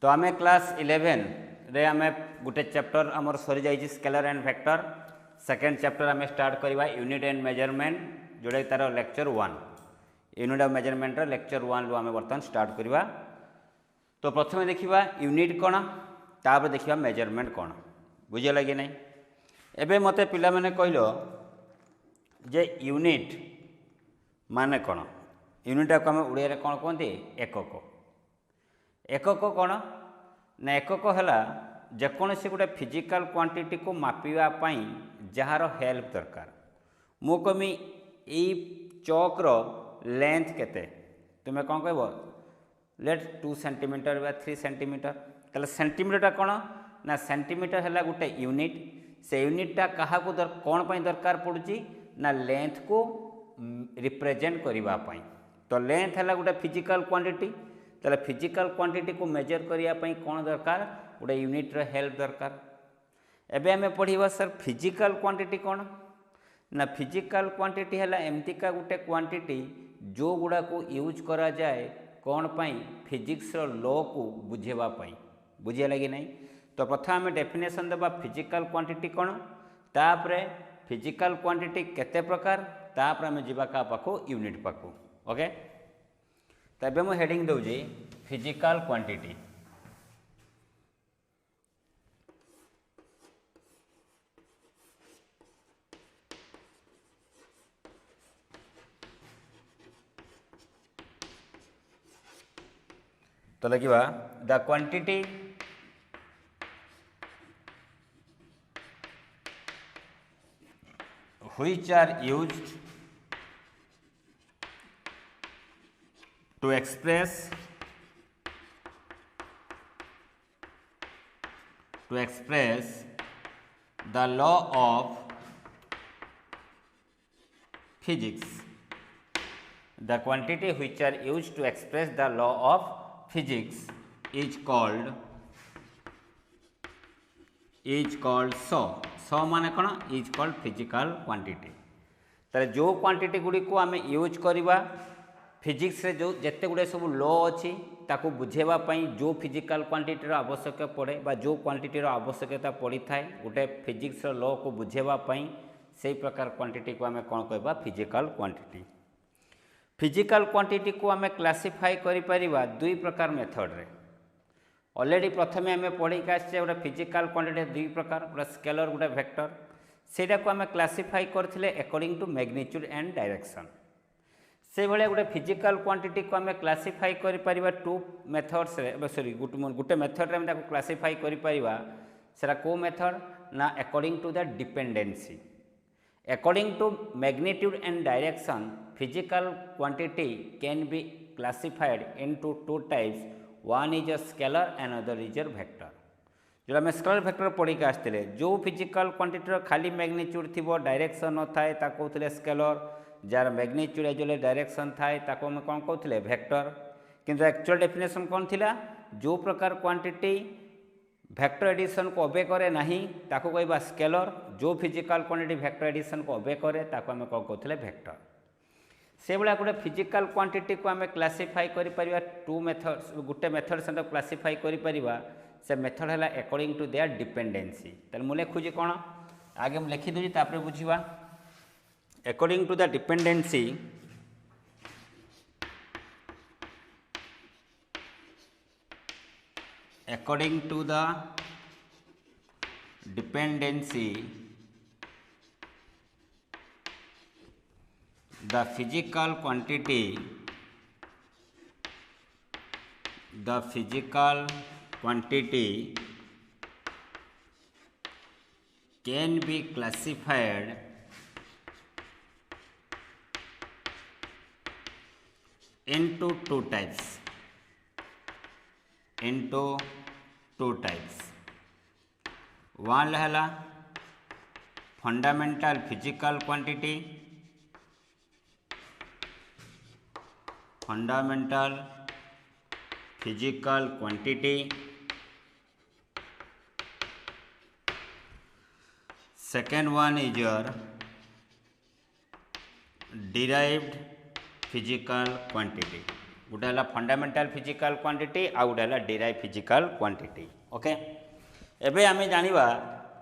तो आम क्लास 11 रे आम गोटे चैप्टर आमर सरी जाइए scalar and vector second chapter आम स्टार्ट करवा यूनिट एंड मेजरमेंट जोड़ा तार lecture 1 unit of measurement lecture 1 रू आम बर्तमान स्टार्ट करवा। तो प्रथम देखा यूनिट कौन तापर देखा मेजरमेंट कौन बुझे कि नहीं। एबे मते पिला माने कहलो जे यूनिट माने कौन यूनिट को आम ओडिया कौन कहते एकक। एकक कौन ना एकक है जेकोसी गोटे फिजिकल क्वांटिटी को मापिवाई जार हेल्प दरकार। मु कमी यही चौक्र लेंथ केते तुम्हें कौन कह लेट 2 सेंटीमीटर बा 3 सेंटीमीटर ताले सेंटीमीटर कौन ना सेंटीमीटर है गोटे यूनिट। से यूनिटा क्या कौन पर दरकार पड़ुची ना लेंथ को रिप्रेजेंट करने। तो लेंथ है गोटे फिजिकल क्वांटिटी ताले फिजिकल क्वांटिटी को मेजर करने कौन दरकार गोटे यूनिट हेल्प दरकार। एबे आमे पढ़िबा सर फिजिकल क्वांटिटी कौन ना फिजिकल क्वांटिटी है एमतीका गोटे क्वांटिटी जो गुड़ा को यूज करा जाए कौन पाई फिजिक्स लॉ को बुझेबा पाई बुझे लगे नहीं। तो प्रथम आम डेफिनेशन देबा फिजिकल क्वांटिटी कौन तापरे फिजिकल क्वांटिटी केते प्रकार तापर आम जीवा का पाखो यूनिट पाखो। ओके तबे मु हेडिंग दउजी फिजिकल क्वांटिटी। तो लगिवा the quantity which are used to express the law of physics. The quantity which are used to express the law of physics is called सो माने कौन इज कॉल्ड फिजिकल क्वांटिटी। तारे जो quantity Gudi को आम use करवा physics रे जो जिते गुड़े सब लॉ अच्छी ताकू बुझेबा पई जो फिजिकल क्वांटिटी आवश्यक पड़े बा जो क्वांटिटी आवश्यकता पड़ी थाए गोटे फिजिक्स लॉ को बुझेबा पई से प्रकार क्वांटिटी को आम कौन कहबा फिजिकल क्वांटिटी। फिजिकल क्वांटिटी को आम क्लासिफाई करि परिबा दुई प्रकार मेथड रे। ऑलरेडी प्रथमे आम पढ़ी आसचे गोटे फिजिकल क्वांटिटी दुई प्रकार गोटे स्केलर गोटे वेक्टर सेटा को आम क्लासिफाई करथिले according to magnitude and direction. से भले गोटे फिजिकल क्वांटिटी को आम क्लासिफाई करि परिबा टू मेथड्स रे सॉरी गोटे मेथड रे हम ताको क्लासिफाई करि परिबा सेटा को मेथड ना according to the dependency. According to magnitude and direction physical quantity can be classified into two types. One is a scalar and other is a vector. जो आम स्केलर वेक्टर पढ़ी आसते जो फिजिकल क्वांटिटी खाली magnitude थी direction न थाए कहते स्केलर जार मैग्नीट्यूड एज डायरेक्शन थाए आम कौन कहते वेक्टर। किंतु एक्चुअल डेफिनेशन कौन थिला जो प्रकार क्वांटिटी वेक्टर एडिशन को ओबे करे नहीं ताको कहबा स्केलर। जो फिजिकल क्वांटिटी वेक्टर एडिशन को ओबे करे ताको आम कौन कहते वेक्टर। से भाया गोटे फिजिकल क्वांटिटी को आम क्लासिफाई करि परिबा टू मेथड्स गोटे मेथड से क्लासिफाई करि परिबा से मेथड है अकॉर्डिंग टू देयर डिपेंडेंसी। ताले मु लिखुची कौन आगे मु लिखि दूची तापर बुझिबा according to the dependency according to the dependency the physical quantity can be classified into two types. One है fundamental physical quantity second one is your derived physical quantity. गोटे है फंडामेंटाल फिजिकल क्वांटिटी आ गोटे है derive physical quantity. Okay, एबे आमे जानिबा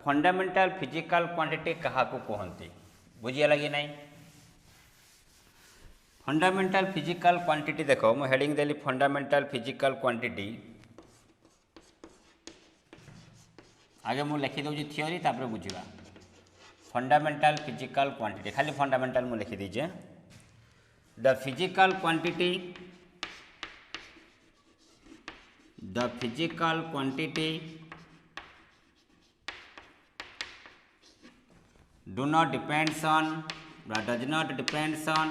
fundamental physical quantity कहा को कहते बुझीगला कि नहीं। फंडामेंटाल फिजिकल क्वांटिटी देख मु हेडिंग देली फंडामेंटाल फिजिकल क्वांटिटी। आगे मु लिखि दूँ थियोरी तापर बुझा फंडामेंटाल फिजिकल क्वांटिटी खाली फंडामेंटाल मु लिखि दीजिए the physical quantity do not depends on does not depends on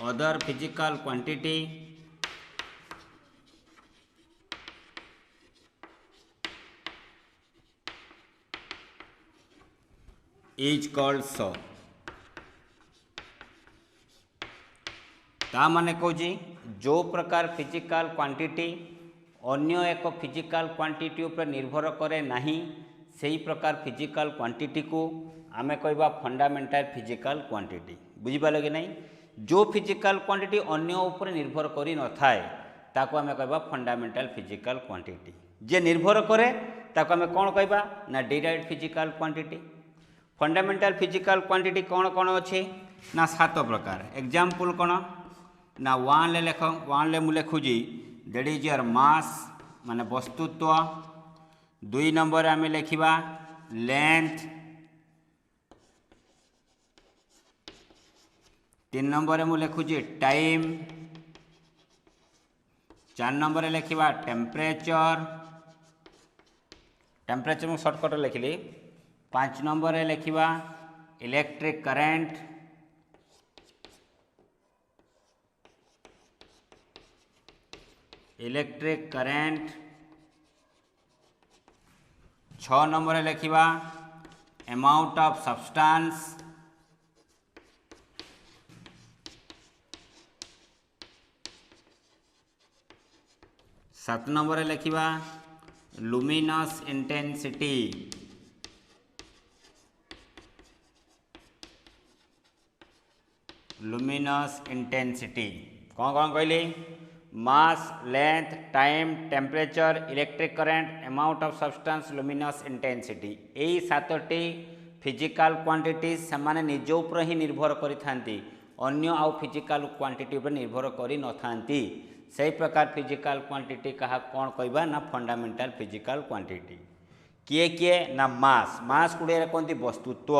other physical quantity is called so। ता माने कहूँ जो प्रकार फिजिकल क्वांटिटी अन्य एक फिजिकल क्वांटिटी उपर निर्भर करे नहीं सही प्रकार फिजिकल क्वांटिटी को आमे कहबा फंडामेंटाल फिजिकल क्वांटिटी। बुझिपाल कि नहीं। जो फिजिकल क्वांटिटी अन्य उपर निर्भर करी न थाए ताको आमे कहबा फंडामेंटाल फिजिकल क्वांटिटी। जे निर्भर करे ताको आमे कोन कहबा ना derived physical quantity. Fundamental physical quantity कौन कौन अच्छी ना 7 प्रकार। एग्जाम्पल कौन ना 1 ले लेख 1 ले मु लिखुजी दैट इज योर मास माने वस्तुत्व। 2 नंबर आम लिखा लेंथ। 3 नंबर मु लिखुजी टाइम। 4 नंबर लिखा टेम्परेचर। टेम्परेचर मु सर्टकट लिखली। 5 नंबर लिखा इलेक्ट्रिक करेंट। 6 नंबर लिखा अमाउंट ऑफ सब्सटेंस। 7 नंबर लिखा लुमिनस इंटेंसिटी। 'कौन कौन कहली मास length time temperature electric current amount of substance luminous intensity. यही 7टी फिजिकल क्वांटिटी से माने निज उपर ही निर्भर करिथांती अन्य आउ फिजिकल क्वांटिटी उपर निर्भर करि न थांती। सही प्रकार फिजिकल क्वांटिटी कहा कौन कहबा ना फंडामेंटाल फिजिकल क्वांटिटी। किए किए ना मास गुड़े कहते वस्तुत्व।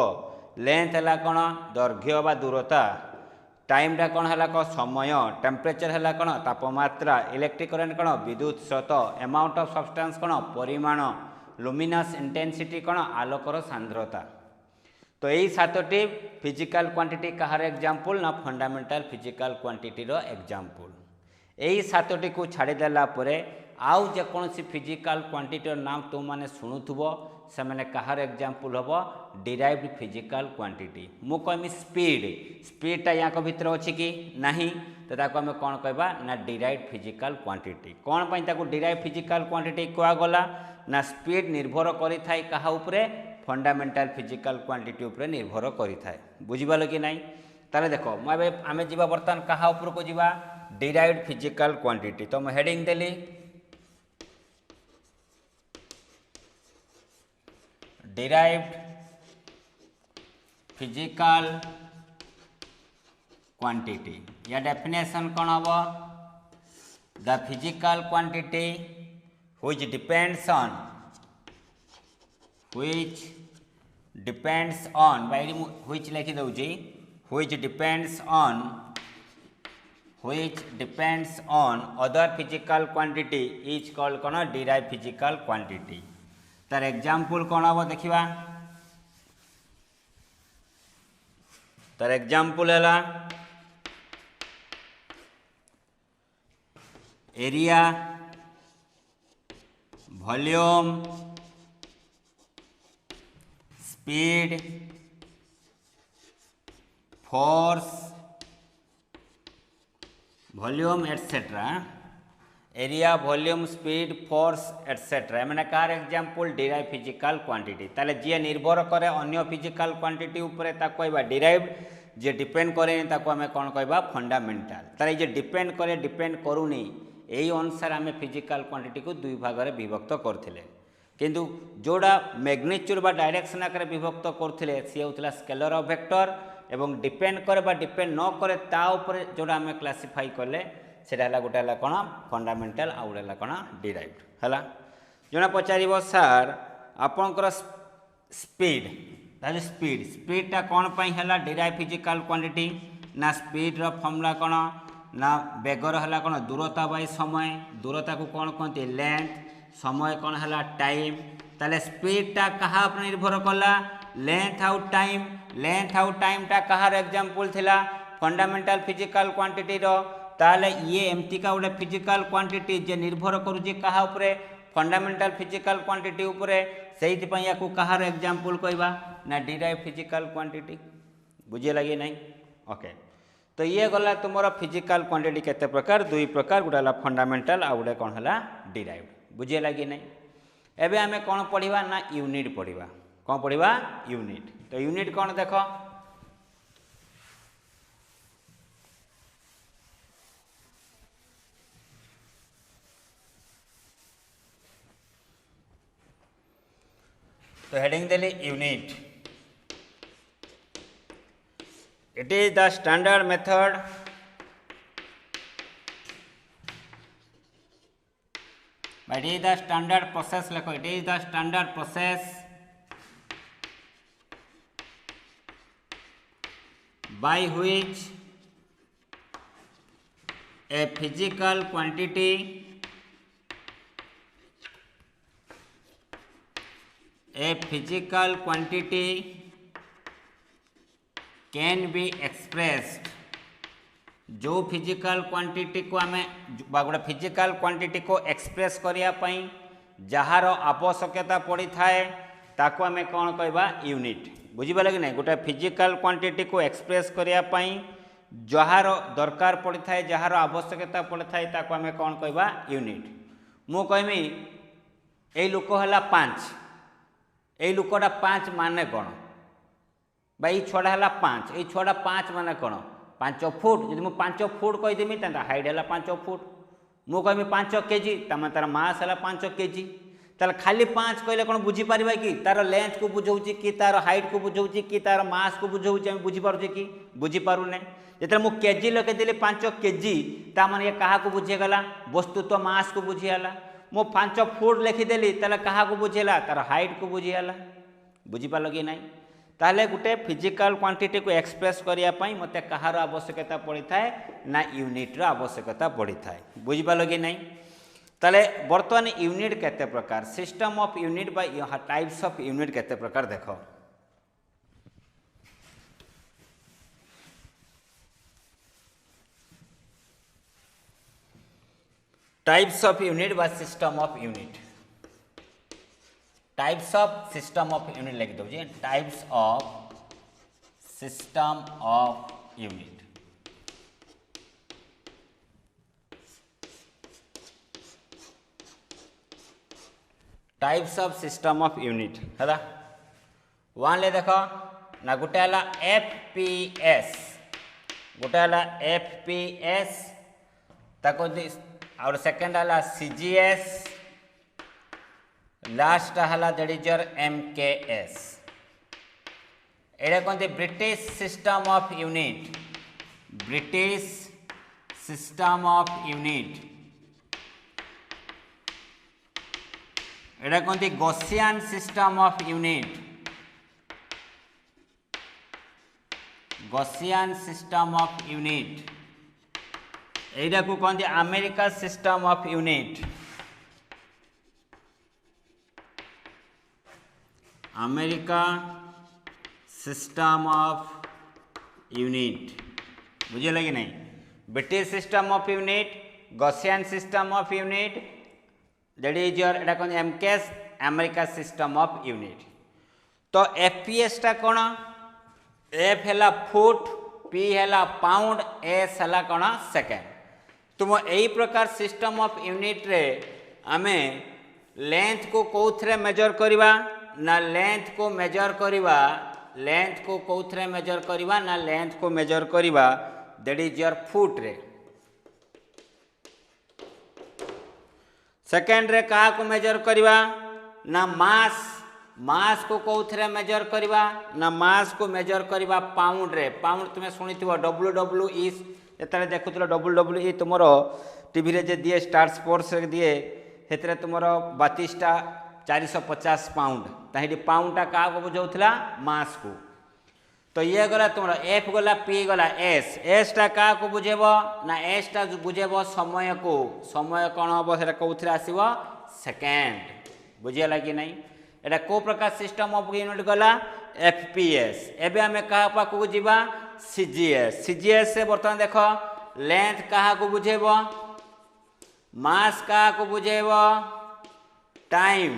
लेंथ है कौन दैर्घ्य बा दूरता। टाइमटा कौन है समय। टेम्परेचर है कौन तापमात्रा। इलेक्ट्रिक करेंट कौन विद्युत स्रोत। अमाउंट ऑफ सब्सटेंस कौन परिमाण। लुमिनस इंटेंसिटी कौन आलोकर सांद्रता। तो यही 7टी फिजिकल क्वांटिटी कहार एग्जाम्पल ना फंडामेंटाल फिजिकल क्वांटिटी रो एग्जाम्पल। यही 7टी को छाड़देला आउ जेकोसी फिजिकल क्वांटिटी नाम तुम मैंने शुणुव से मैंने कहार एग्जाम्पल हम डिराइव्ड फिजिकल क्वांटिटी। मु कहमी स्पीडटा या भितर अच्छी कि नहीं तो ताको आम कौन कहबा ना डिराइव्ड फिजिकल क्वांटिटी। कौन पाई ताको डिराइव्ड फिजिकल क्वांटिटी कहगला ना स्पीड निर्भर करिथाय कहा उपरे फंडामेंटाल फिजिकल क्वांटिटी उपरे निर्भर करिथाय। बुझिबालो कि नहीं। ताले देखो आमे जीवा बर्तमान कहा उपर को जीवा डिराइव्ड फिजिकल क्वांटिटी। तो मैं हेडिंग देली डिराइव्ड फिजिकल क्वांटिटी। या डेफिनेशन कौन हम the physical quantity which depends on which लिखि दउजी which depends on other physical quantity is called कौन डिराइव्ड फिजिकल क्वांटिटी। तार एग्जाम्पल कौन हम देखा तार एग्जाम्पल है area volume speed force volume etcetera. Area volume speed force etcetera मैंने कार एग्जांपल डिराइव फिजिकल क्वांटिटी ताले जी निर्भर करे अन्य फिजिकल क्वांटिटी उपरे ताको कहबा डिराइव जे डिपेंड करे ताको हमें कौन कहबा फंडामेंटल ताले जे डिपेंड करे डिपेंड करूनी एई अनुसार आम फिजिकल क्वांटिटी को दुई भाग में विभक्त करथिले किंतु जोड़ा मैग्नीट्यूड बा डायरेक्शन आकार विभक्त करथिले सी होतला स्केलर ऑफ वेक्टर एवं डिपेंड करे बा डिपेंड न करे ता ऊपर जोड़ा आम क्लासिफाई कले सेटा हला गोटे हला कोन फंडामेंटल आ गोटे हला कोन डिराइव्ड हला जणा पचारिबो सर आपनकर स्पीड ताले स्पीड टा कोन पई हला डिराइव फिजिकल क्वांटिटी ना स्पीड रो फॉर्मूला कोन ना बेगर हला कोन दूरता बाय समय दूरता को कोन कहते लेंथ समय कौन है टाइम ताले स्पीड टा कहा पर निर्भर कला लेंथ आउ टाइम टा कहार एग्जांपल थिला फंडामेंटल फिजिकल क्वांटिटी रो ताले ये एमती का गोटे फिजिकल क्वांटिटी जे निर्भर करूची कहा उपरे फंडामेंटल फिजिकल क्वांटिटी उपरे सेहित पई याकू कहार एग्जांपल कहबा ना डिराइव फिजिकल क्वांटिटी बुझे लगे नहीं ओके तो ये गला तुमरो फिजिकल क्वांटिटी केते प्रकार दुई प्रकार गोटे हला फंडामेंटल आ गोटे कौन हला डिराइव्ड बुझे लगे नहीं एबे आमे कौन पढ़िबा ना यूनिट पढ़िबा कौन पढ़िबा यूनिट तो यूनिट कौन देख तो heading Delhi unit it is the standard method but it is the standard process lekho it is the standard process by which a physical quantity can be expressed जो physical quantity को आम गोटे physical quantity को express करने jar आवश्यकता पड़ी थाए ताको आम कौन कहबा यूनिट बुझीपारे कि नहीं गोटे फिजिकल क्वांटिटी को एक्सप्रेस करने जार दरकार पड़ी थाए जार आवश्यकता पड़ी थाए ताको आम कौन कहबा यूनिट मु कहमी ए लोक है 5 ए लोकटा 5 माने कौन भाई छुआटा है 5 ये छुआटा 5 माने कौन 5 फुट जब मुझे 5 फुट कहीदेमी हाइट है 5 फुट मु कहमी 5 केजी तार मास है 5 केजी तार खाली 5 कहले कौन बुझीपार कि तार लेंथ को बुझाऊँ कि तार हाइट को बुझाऊँ कि तार मास को बुझाऊँ आम बुझीपारे कि बुझीपारूने जो मुझे केजी लगे 5 केजी ताने ये क्या बुझीगला वस्तुत्व मास को बुझीगला मु 5 फुट लिखिदेली क्या बुझेगा तार हाइट को बुझीगला बुझीपार कि नहीं ताले गोटे फिजिकल क्वांटिटी को एक्सप्रेस करने मत कहार आवश्यकता पड़ी थाए ना यूनिट्र आवश्यकता पड़ी थाए बुझीपार कि नहीं ताले बर्तमान यूनिट केते प्रकार सिस्टम ऑफ यूनिट बा टाइप्स ऑफ यूनिट केते प्रकार देख टाइप्स ऑफ यूनिट बा system of unit types of system of unit लिख दो types of system of unit types of system of unit है वन ले देख ना गोटे है एफपीएस गोटे है एफपीएस और सेकेंड है सीजीएस लास्ट है दैट इज योर एमकेएस एटा कहते British system of unit British system of unit एटा कहते Gaussian system of unit Gaussian system of unit एटा को कहते America system of unit America system of unit बुझे लगे नहीं British system of unit Gaussian system of unit that is your एटा कौन MKS America system of unit तो FPS टा कौन F है फुट पी है पाउंड एस है कौन सेकेंड तुम यही प्रकार सिस्टम ऑफ यूनिट रे आमे लेंथ को कौथरे मेजर करवा ना लेंथ को मेजर करवा लेंथ को कौथरे मेजर करवा ना लेंथ को मेजर करवा दैट इज योर फुट रे। सेकेंड रे कहा को मेजर करवा ना मास को कौथरे मेजर करवा ना मास को मेजर करवा पाउंड रे। पाउंड तुम्हें शुणी WWE ये देखुल WWE तुमर टीवी रे जे दिए स्टार स्पोर्ट्स रे दिए से तुमर 32टा 450 पाउंड ताही पाउंडटा क्या बुझाऊला मास को। तो ये गला तुम एफ गला पी गला एस टा क्या को बुझेब ना एस टा बुझेब समय को। समय कौन हम से कौन आसब सेकेंड बुझीगला कि नहीं। एटा को प्रकार सिस्टम ऑफ यूनिट गला FPS। एबे आमे कहा पाखु जीवा CGS। CGS से बर्तमान देख लेंथ क्या को बुझेब मास क्या को बुझेब टाइम।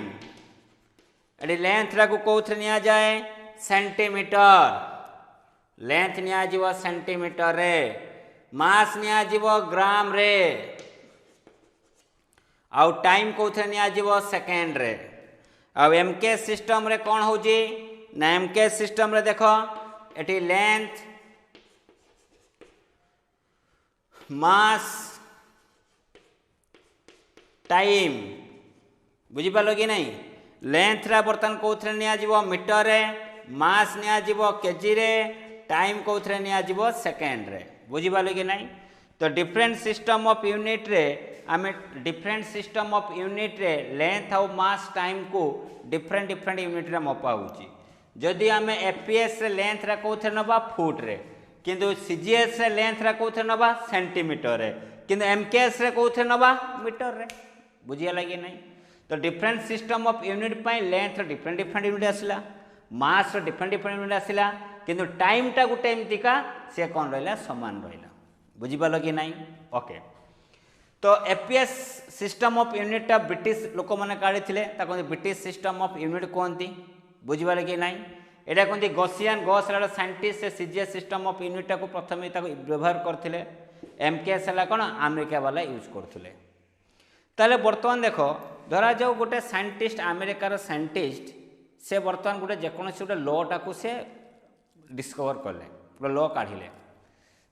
एटी लेंथ रा को कौथरे निया जाए सेंटीमीटर। लेंथ निया जीव सेंटीमीटर रे मास निया जीव ग्राम रे आउ टाइम कौथरे निया जीव सेकेंड रे। अब MK सिस्टम रे कौन हो जी ना MK सिस्टम रे देख एटी लेंथ मास टाइम बुझीपाल कि नहीं। लेंथ रा बर्तन कौथरे निया जीव मीटर रे मास निया जीव केजी रे टाइम कौथरे निया जीव सेकेंड रे बुझीपाल कि नहीं। तो डिफरेंट सिस्टम ऑफ यूनिट रे आमे डिफरेंट सिस्टम ऑफ यूनिट रे लेंथ और मास टाइम को डिफरेंट डिफरेंट यूनिट रे मपा होची। जदि आमे FPS रे लेंथ रा कौथरे नबा फुट रे किंतु CGS रे लेंथ रा कौथरे नबा सेंटीमीटर रे किंतु MKS रे कौथरे नबा मीटर रे बुझीगला कि नहीं। तो different system of unit pi length different different unit आसला मास डिफरेंट डिफरेंट यूनिट आसला किंतु टाइम टा गोटे एमतीका से कौन रहा समान रहा बुझीपाल कि नहीं। ओके तो FPS सिस्टम ऑफ यूनिट टा ब्रिटिश लोक मैंने काढ़ी ब्रिटिश सिस्टम ऑफ यूनिट कहती बुझीपाल कि नहीं। यहाँ कहते गसियान गस साइंटिस्ट से CGS सिस्टम ऑफ यूनिट टाक प्रथम व्यवहार करते MKS है कौन अमेरिका वाला यूज करते। ताले बर्तमान देख धरा जाऊ गोटे साइंटिस्ट अमेरिकार साइंटिस्ट से बर्तमान गोटे जेकोसी गोटे लॉ टाक से डिस्कवर कले गोटे लॉ काढ़िले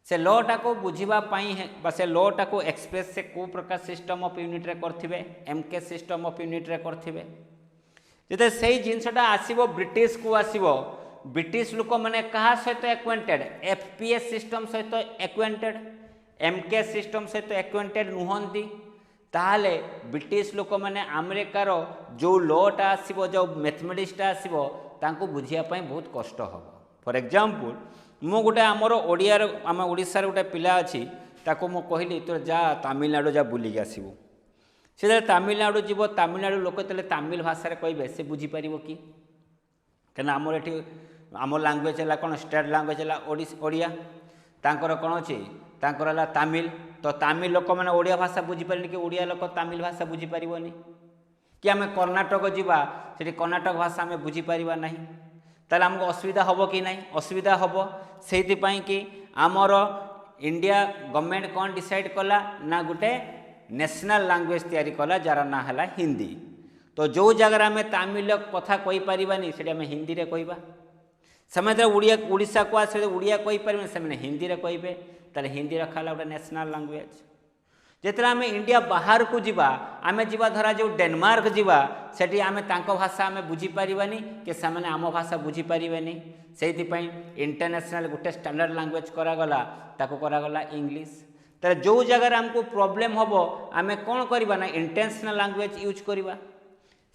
से लॉ टाक बुझापी से लॉ टाक एक्सप्रेस से को प्रकार सिस्टम ऑफ यूनिट रे करथिबे MK सिस्टम ऑफ यूनिट रे करथिबे। जते सही जिनसटा आसीबो ब्रिटिश को आसीबो ब्रिटिश लोक माने कहा सहित एक्वेंटेड FPS सिस्टम सहित एक्वेंटेड MK सिस्टम सहित एक्वेंटेड नुहंती ताहले ब्रिटिश लोक मैंने अमेरिकार जो लॉटा आसीबो जो मैथमेटिक्सटा आसीबो तांको बुझिया पई बहुत कष्ट हम। फॉर एग्जांपल मु गोटे आमर ओडियार आम ओडिशार गोटे पिला अच्छी ताको मु कहली तो जा तमिलनाडु जा बुलिक आसबू से तमिलनाडु जीव तमिलनाडु लोक तेल तमिल भाषा कहे से बुझीपार कि कहना आमर ये आम लांगुएज है कौन स्टेट लांगुएज है ओडिया तांकर कौन अच्छी तांकर है तमिल तो तमिल लोक मैंने ओडिया भाषा बुझीपारे कि ओडिया लोक तमिल भाषा बुझीपारनी कि आम कर्णाटक जीवा से कर्णाटक भाषा आम बुझीपार ना ताले हमको असुविधा हम कि नहीं असुविधा हम से कि आमर इंडिया गवर्नमेंट कौन डिसाइड कला ना गोटे नेशनल लैंग्वेज तैयारी कला जार ना है हिंदी। तो जो जगह आम तमिल कथा कही पारानी से आम हिंदी रे कहबा से ओडिशा को आस ओडिया कहीपर से हिंदी रे कहे ताले हिंदी रखा गोटे नेशनल लैंग्वेज। जिते आम इंडिया बाहर को जीवा आम जीवा धरा जो डेनमार्क जीवा सेठी आम तांको भाषा आम बुझीपारानी कि से आम भाषा बुझीपारे से इंटरनेशनल गोटे स्टैंडर्ड लैंग्वेज करागला ताको करागला इंग्लिश। तो जो जगह आमको प्रॉब्लम हम आम कौन करवा ना इंटरनेशनल लैंग्वेज यूज करवा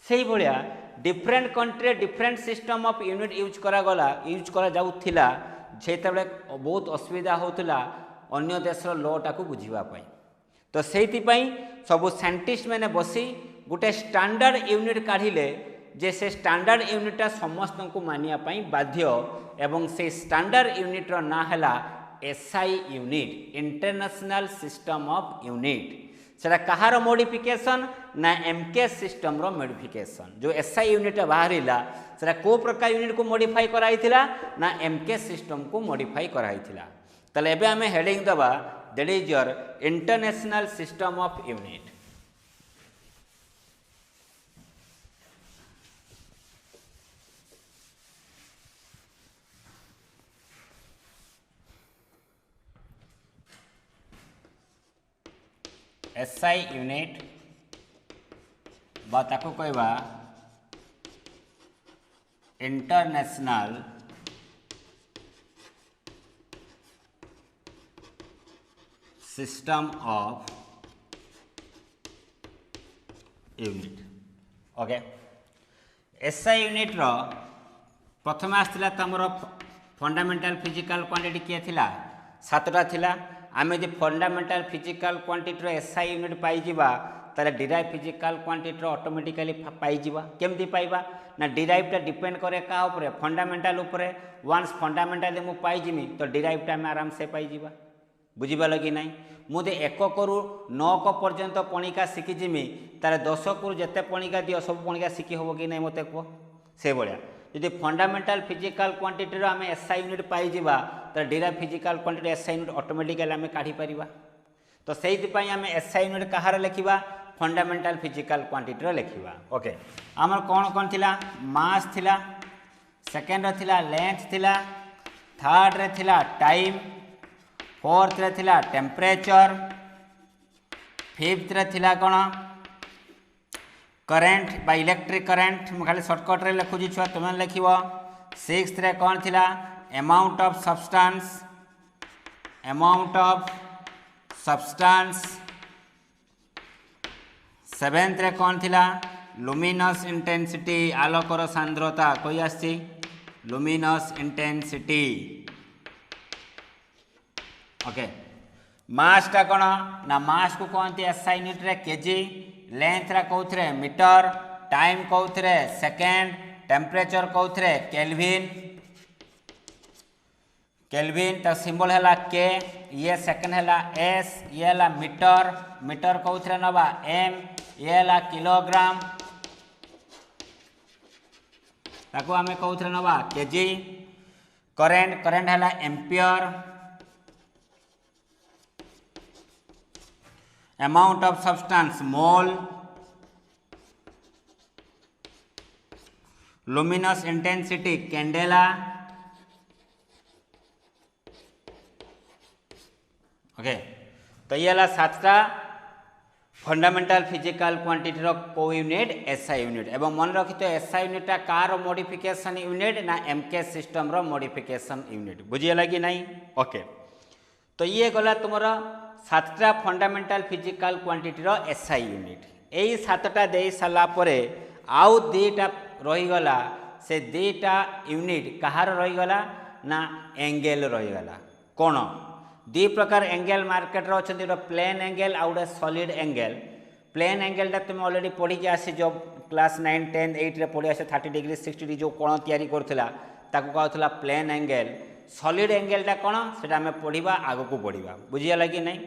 से भाया different country different system of unit use करागला यूज करा जाउथिला से बहुत असुविधा होता अन्य देशर लॉ टाक बुझापी। तो से सब साइंटिस्ट मैंने बसी गोटे स्टैंडर्ड यूनिट काढ़िले जे से स्टैंडर्ड यूनिटा समस्त को मानियापाई बाध्य एवं से स्टैंडर्ड यूनिट्र ना है SI unit international system of unit से कहार मॉडिफिकेशन ना MK सिस्टम रो मॉडिफिकेशन जो SI यूनिट बाहरिला से को प्रकार यूनिट को मॉडिफाई कराइथिला ना MK सिस्टम को मॉडिफाई कराइथिला। ताले एबे आमे हेडिंग दबा that is your international system of unit. SI unit ताको कहवा international system of unit. Okay, SI unit रो प्रथम आसला तुमर फंडामेंटल फिजिकल क्वांटिटी किए थिला 7टा थिला। आमे जे फंडामेंटल फिजिकल क्वांटिटी रो एसआई यूनिट पाई जिबा ताले डिराइव फिजिकल क्वांटिटी रो ऑटोमेटिकली पाई जिबा। केमती पाइबा ना डिराइवटा डिपेंड करे का ऊपर फंडामेंटल ऊपर। वन्स फंडामेंटल मु पाई जिमी तो डिराइवटा में आराम से पाई जिबा। बुझीबा लगी नहीं मुझे 1 करू 9 पर्यंत पणिका शिखी जिमी तार 10 करू जिते पणिका दियो सब पणिका शिखी हम कि नहीं मत कह से भाया। यदि फंडामेंटल फिजिकल क्वांटिटी आम एसआई यूनिट पाई जिबा तो derive physical quantity SI unit automatically आम काढ़ी परिबा। तो सेइति आम एसआई यूनिट कहार लिखा फंडामेंटल फिजिकल क्वांटिटी लिखा। ओके, आमर कौन कौन थिला मास थिला, सेकेंड थिला लेंथ थिला, थर्ड रे थिला टाइम, फोर्थ रे थिला टेम्परेचर, फिफ्थ रे थिला कौन करेंट बा इलेक्ट्रिक करेंट। मुझे खाली सर्टकट रे लिखुची छुआ तुम लिख। सिक्स्थ रे कौन थिला amount of substance, amount of substance. Seventh रे कौन थिला लुमिनस इंटेंसिटी आलोकर सांद्रता कोई आसी लुमिनस इंटेंसिटी। ओके, मास टा कौन ना मास को कहते एसआई यूनिट रे केजी, लेंथ रा कौथरे मीटर, टाइम कौथरे सेकेंड, टेम्परेचर कौथरे केल्विन। केल्विन तो सिंबल है के, ये सेकेंड है एस, ये है मीटर, मीटर कौथरे नवा एम, ये है किलोग्राम ताको आमे कौथरे नवा केजी। करेंट करेंट है ampere, amount of substance mole, luminous intensity candela. Okay, तो ये 7टा फंडामेंटल फिजिकल क्वांटिटी रो को यूनिट एसआई यूनिट। एवं मन रखी तो एसआई यूनिटा कार मॉडिफिकेशन यूनिट ना एमकेएस सिस्टम रो मॉडिफिकेशन यूनिट। बुझीगला कि नहीं? ओके, तो ये गला तुमरा 7टा फंडामेंटल फिजिकल क्वांटिटी रो एसआई यूनिट। यही 7टा दे सारा परे आउ 2टा रहीगला। से 2टा यूनिट कहार रहीगला ना एंगल रहीगला। कौन 2 प्रकार एंगल मार्केट रो अछि, प्लेन एंगल आ गोटे सॉलिड एंगल। प्लेन एंगलटा तुम ऑलरेडी पढ़ी के आसी जो क्लास 9 10 8 रे पढ़ी आसे 30 डिग्री 60 डिग्री जो कोण तैयारी करथिला ताको कहथला प्लेन एंगल। सॉलिड एंगलटा कौन सेटा आम पढ़ा आग को पढ़ा। बुझीगला कि नहीं?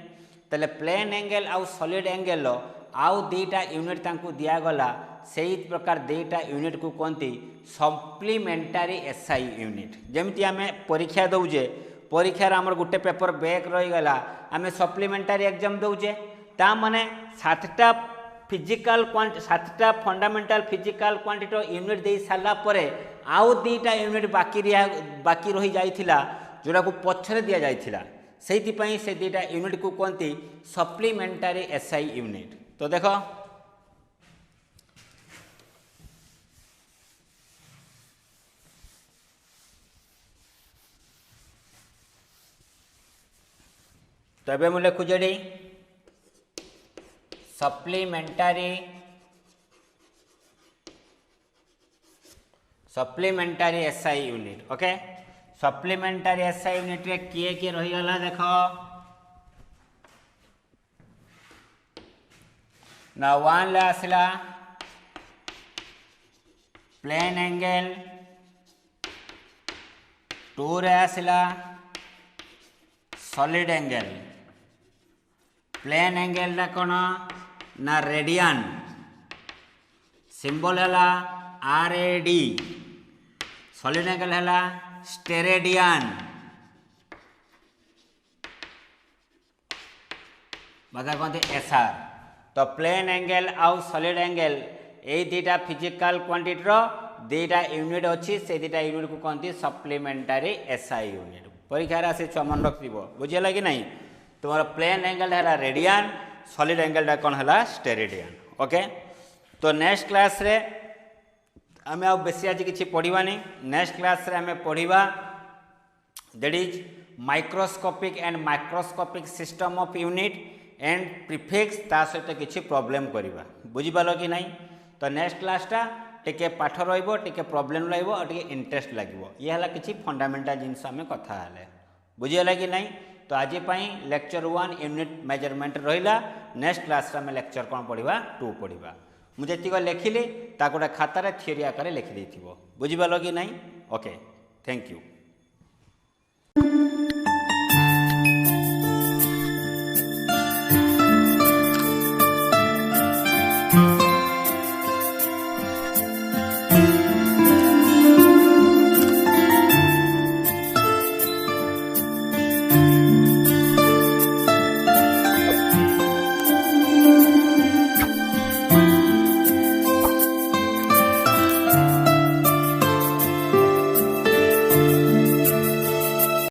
तेल प्लेन एंगल आउ सॉलिड एंगल आउ 2टा यूनिट तांकु दियागला। से प्रकार 2टा यूनिट को कहती सप्लीमेंटारी एसआई यूनिट। जमती आम परीक्षा दौजे, परीक्षार आमर गोटे पेपर बैक रहीगला आम सप्लीमेंटारी एग्जाम दौचे। ता माने 7टा फिजिकल 7टा फंडामेंटल फिजिकल क्वांटिटी यूनिट दे सारा परे आउ 2टा यूनिट बाकी रही जाइथिला जोड़ा को पछरे दिया जाइथिला। सेइथिपई से 2टा यूनिट को कहती सप्लीमेंटारी एसआई यूनिट। तो देखो तो ये मुझे लिखुचे supplementary SI unit. Okay, supplementary SI unit रे किए किए रहीगला देख ना 1 ले आसला प्लेन एंगल, 2 रे आसला सॉलिड एंगल। प्लेन एंगल कौन ना रेडियन, सिंबल है RAD। सॉलिड एंगल है स्टेरेडियन। मतलब कहते एसआर। तो प्लेन एंगल आउ सॉलिड एंगल यही दुटा फिजिकल क्वांटिटी दुटा यूनिट अच्छी से दुटा यूनिट को कहते सप्लीमेंटारी एसआई यूनिट। परीक्षा आसे छुआ मन रख बुझेगा कि नहीं। तुम प्लेन एंगल है रेडियन, सॉलिड एंगल कौन है स्टेरेडियन। ओके, तो नेक्स्ट क्लास रे आम आ बेसी आज किसी पढ़ानी। नेक्स्ट क्लास रे आम पढ़ा that is microscopic and microscopic system of unit and prefix ता सहित किसी प्रॉब्लम करवा। बुझीपाल कि नहीं। तो नेक्स्ट क्लासटा टिके पाठ रे प्रॉब्लम रे इंटरेस्ट लगे। ये है किसी फंडामेंटल जिनस आम कथा बुझीगला कि नहीं। तो आज लेक्चर 1 यूनिट मेजरमेंट रहा। नेक्स्ट क्लास में लेक्चर कौन पढ़ा 2 पढ़ा। मुझे लिखिली गोटे खातार थ्योरी आकार लिखिदी। बुझीपाल कि नहीं। Okay, thank you.